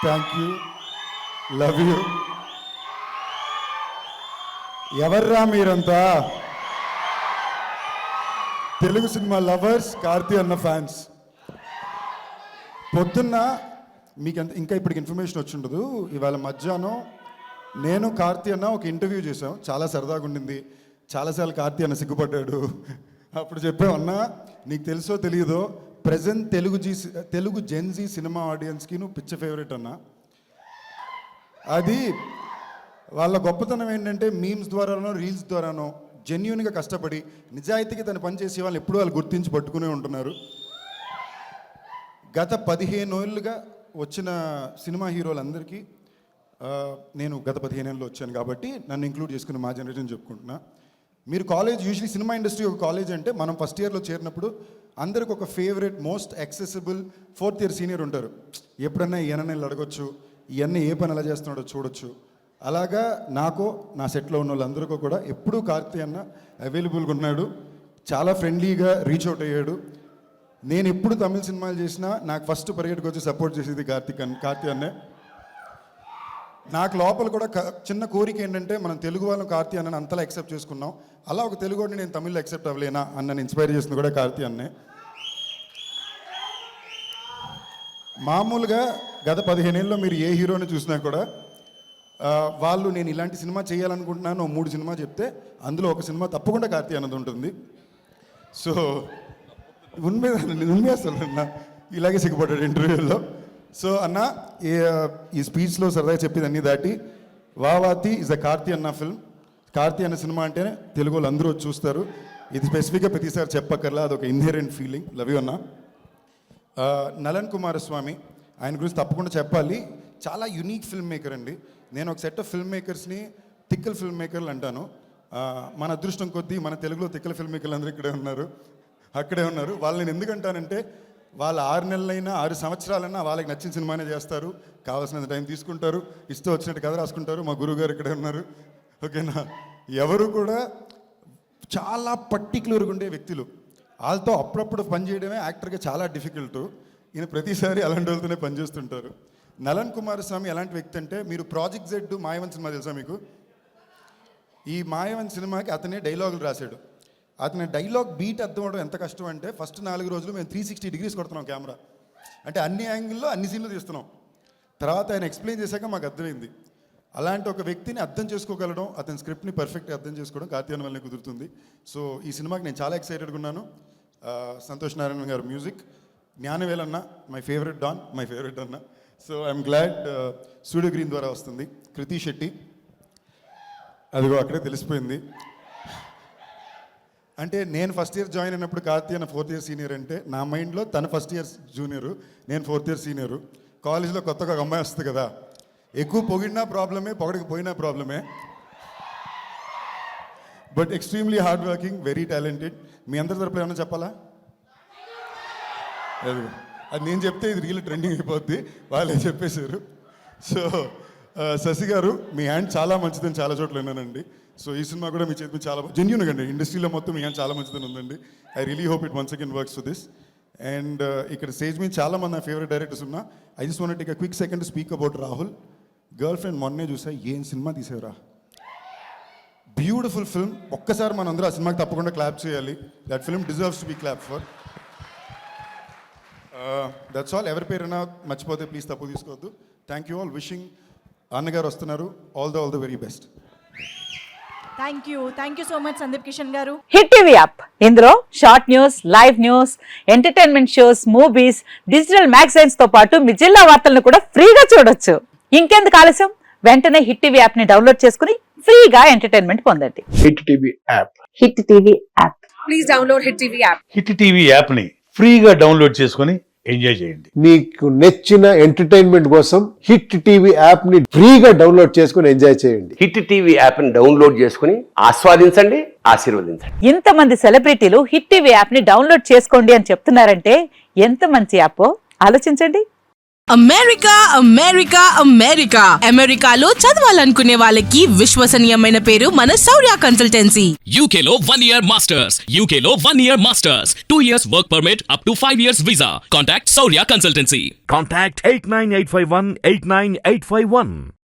Thank you, love you. ఎవర్రా మీరంతా? Telugu cinema lovers, Karthi అన్న ఫ్యాన్స్. పొద్దున్న మీకు ఇంకా ఇప్పటికి ఇన్ఫర్మేషన్ వచ్చి ఉండదు. ఇవాళ మధ్యాహ్నం నేను కార్తీ అన్న ఒక ఇంటర్వ్యూ చేసాం, చాలా సరదాగా ఉండింది. చాలాసార్లు కార్తీ అన్న సిగ్గుపడ్డాడు. అప్పుడు చెప్పామన్నా, నీకు తెలుసో తెలియదో ప్రజెంట్ తెలుగు జెన్జీ సినిమా ఆడియన్స్కి నువ్వు పిచ్చ ఫేవరెట్ అన్న. అది వాళ్ళ గొప్పతనం ఏంటంటే మీమ్స్ ద్వారానో రీల్స్ ద్వారానో జెన్యూన్గా కష్టపడి నిజాయితీగా తన పని చేసే వాళ్ళు ఎప్పుడూ వాళ్ళు గుర్తించి పట్టుకునే ఉంటున్నారు. గత 15 ఏళ్ళుగా వచ్చిన సినిమా హీరోలందరికీ నేను గత 15 ఏళ్ళలో వచ్చాను కాబట్టి నన్ను ఇంక్లూడ్ చేసుకుని మా జనరేషన్ చెప్పుకుంటున్నా. మీరు కాలేజ్, యూజువలీ సినిమా ఇండస్ట్రీ ఒక కాలేజ్ అంటే మనం ఫస్ట్ ఇయర్లో చేరినప్పుడు అందరికి ఒక favourite most accessible 4th year senior ఉంటారు. ఎప్పుడన్నా ఈయన అడగొచ్చు, ఇవన్నీ ఏ పని ఎలా చేస్తున్నాడో చూడొచ్చు. అలాగా నాకు నా సెట్లో ఉన్న వాళ్ళందరికీ కూడా ఎప్పుడూ కార్తీ అన్న అవైలబుల్గా ఉన్నాడు. చాలా ఫ్రెండ్లీగా రీచ్ అవుట్ అయ్యాడు. నేను ఎప్పుడు తమిళ సినిమాలు చేసినా నాకు ఫస్ట్ పరిగెట్టుకు వచ్చి సపోర్ట్ చేసేది కార్తీ అన్నే. నాకు లోపల కూడా చిన్న కోరిక ఏంటంటే మనం తెలుగు వాళ్ళం కార్తీ అన్నని అంతలా యాక్సెప్ట్ చేసుకున్నాం, అలా ఒక తెలుగు వాడిని నేను తమిళ్లో యాక్సెప్ట్ అవ్వలేనా అన్నని ఇన్స్పైర్ చేసింది కూడా కార్తీ అన్నే. మామూలుగా గత 15 ఏళ్ళలో మీరు ఏ హీరోని చూసినా కూడా వాళ్ళు నేను ఇలాంటి సినిమా చేయాలనుకుంటున్నాను 3 సినిమా చెప్తే అందులో ఒక సినిమా తప్పకుండా కార్తీ అన్నది ఉంటుంది. సో ఉన్మే అసలు అన్న ఇలాగే సిగ్గుపడ్డాడు ఇంటర్వ్యూలో. సో అన్న ఈ స్పీచ్లో సరదాగా చెప్పేది అన్నీ దాటి వావాతి ఇస్ అ కార్తీ అన్న ఫిల్మ్. కార్తీ అన్న సినిమా అంటేనే తెలుగు వాళ్ళు అందరూ చూస్తారు. ఇది స్పెసిఫిక్గా ప్రతిసారి చెప్పక్కర్లా, అదొక ఇన్హెరెంట్ ఫీలింగ్. లవ్ యూ అన్న. నలన్ కుమారస్వామి, ఆయన గురించి తప్పకుండా చెప్పాలి. చాలా యునీక్ ఫిల్మ్ మేకర్ అండి. నేను ఒక సెట్ ఆఫ్ ఫిల్మ్ మేకర్స్ని తిక్కల్ ఫిల్మ్ మేకర్లు అంటాను. మన అదృష్టం కొద్దీ మన తెలుగులో తిక్కల ఫిల్మ్ మేకర్లు అందరూ అక్కడే ఉన్నారు. వాళ్ళని ఎందుకంటానంటే వాళ్ళు 6 నెలలైనా 6 సంవత్సరాలైనా వాళ్ళకి నచ్చిన సినిమానే చేస్తారు, కావాల్సినంత టైం తీసుకుంటారు, ఇష్టం వచ్చినట్టు కథ రాసుకుంటారు. మా గురువు గారు ఇక్కడే ఉన్నారు, ఓకేనా. ఎవరు కూడా చాలా పర్టిక్యులర్గా ఉండే వ్యక్తులు. వాళ్ళతో అప్పుడప్పుడు పనిచేయడమే యాక్టర్గా చాలా డిఫికల్ట్. ఈయన ప్రతిసారి అలాంటి వాళ్ళతోనే పనిచేస్తుంటారు. నలన్ కుమారస్వామి ఎలాంటి వ్యక్తి అంటే, మీరు ప్రాజెక్ట్ జెడ్ మాయవన్ సినిమా తెలుసా మీకు? ఈ మాయవన్ సినిమాకి అతనే డైలాగులు రాశాడు. అతని డైలాగ్ బీట్ అర్థం అవడం ఎంత కష్టం అంటే, ఫస్ట్ 4 రోజులు మేము 360 degrees కొడుతున్నాం కెమెరా, అంటే అన్ని యాంగిల్లో అన్ని సీన్లు తీస్తున్నాం. తర్వాత ఆయన ఎక్స్ప్లెయిన్ చేశాక మాకు అర్థమైంది. అలాంటి ఒక వ్యక్తిని అర్థం చేసుకోగలడం, అతని స్క్రిప్ట్ని పర్ఫెక్ట్గా అర్థం చేసుకోవడం కార్తీ అన్న వల్లనే కుదురుతుంది. సో ఈ సినిమాకి నేను చాలా ఎక్సైటెడ్గా ఉన్నాను. సంతోష్ నారాయణ గారు మ్యూజిక్, జ్ఞానవేల్ అన్న my favourite don, my favourite అన్న. So I'm glad Studio Green ద్వారా వస్తుంది. కృతి శెట్టి, అదిగో అక్కడే తెలిసిపోయింది. అంటే నేను ఫస్ట్ ఇయర్ జాయిన్ అయినప్పుడు కార్తీ అన్న 4th ఇయర్ సీనియర్ అంటే నా మైండ్లో తన ఫస్ట్ ఇయర్ జూనియరు, నేను 4th ఇయర్ సీనియరు. కాలేజ్లో కొత్తగా ఒక అమ్మాయి వస్తుంది కదా, ఎక్కువ పొగిడినా ప్రాబ్లమే, పొగడకపోయినా ప్రాబ్లమే. But extremely hard working, very talented. మీ అందరి తరపున ఏమన్నా చెప్పాలా? అది నేను చెప్తే ఇది రీల్ ట్రెండింగ్ అయిపోద్ది, వాళ్ళే చెప్పేశారు. సో శశి గారు, మీ హ్యాండ్ చాలా మంచిదని చాలా చోట్ల విన్నానండి. సో ఈ సినిమా కూడా మీ చేతి చాలా జెన్యూన్గా అండి, ఇండస్ట్రీలో మొత్తం మీ హ్యాండ్ చాలా మంచిదని ఉందండి. I really hope it once again works for this. And ఇక్కడ స్టేజ్ మీద చాలా మంది నా ఫేవరెట్ డైరెక్టర్స్ ఉన్నా. I just want take a quick second to speak about Rahul. Girl friend మొన్నే చూసా, ఏం సినిమా తీసేవరా, బ్యూటిఫుల్ ఫిల్మ్. ఒక్కసారి మనం అందరూ ఆ సినిమాకి తప్పకుండా క్లాప్ చేయాలి. That film deserves to be clap for. That's all. ఎవరి పేరైనా మర్చిపోతే ప్లీజ్ తప్పు తీసుకోవద్దు. Thank you all. విషింగ్ అన్నగారు వస్తున్నారు. All the very best. Thank you so much Sandeep Kishan గారు. హిట్ టీవీ యాప్, ఇందులో short news, live news, entertainment shows, movies, digital magazines తో పాటు మీ జిల్లా వార్తలను కూడా ఫ్రీగా చూడొచ్చు. ఇంకెందుకు ఆలస్యం, వెంటనే హిట్ టీవీ యాప్ ని డౌన్లోడ్ చేసుకుని ఫ్రీగా ఎంటర్టైన్మెంట్ పొందండి. Hit TV app, hit TV app, please download hit TV app. Hit TV app ని ఫ్రీగా డౌన్లోడ్ చేసుకుని ఎంజాయ్ చేయండి. మీకు నచ్చిన ఎంటర్టైన్మెంట్ కోసం హిట్ టీవీ యాప్ ని ఫ్రీగా డౌన్లోడ్ చేసుకుని ఎంజాయ్ చేయండి. హిట్ టీవీ యాప్ ని డౌన్లోడ్ చేసుకుని ఆస్వాదించండి, ఆశీర్వదించండి. ఇంతమంది సెలబ్రిటీలు హిట్ టీవీ యాప్ ని డౌన్లోడ్ చేసుకోండి అని చెప్తున్నారంటే ఎంత మంచి యాప్ ఆలోచించండి. అమెరికా అమెరికా అమెరికా అమెరికాలో చదవాలనుకునే వాళ్ళకి విశ్వసనీయమైన పేరు మన శౌర్య consultancy. UK Law 1 Year Masters. UK Law 1 Year Masters. 2 years work permit up to 5 years visa. Contact Saurya Consultancy. Contact 89851 89851.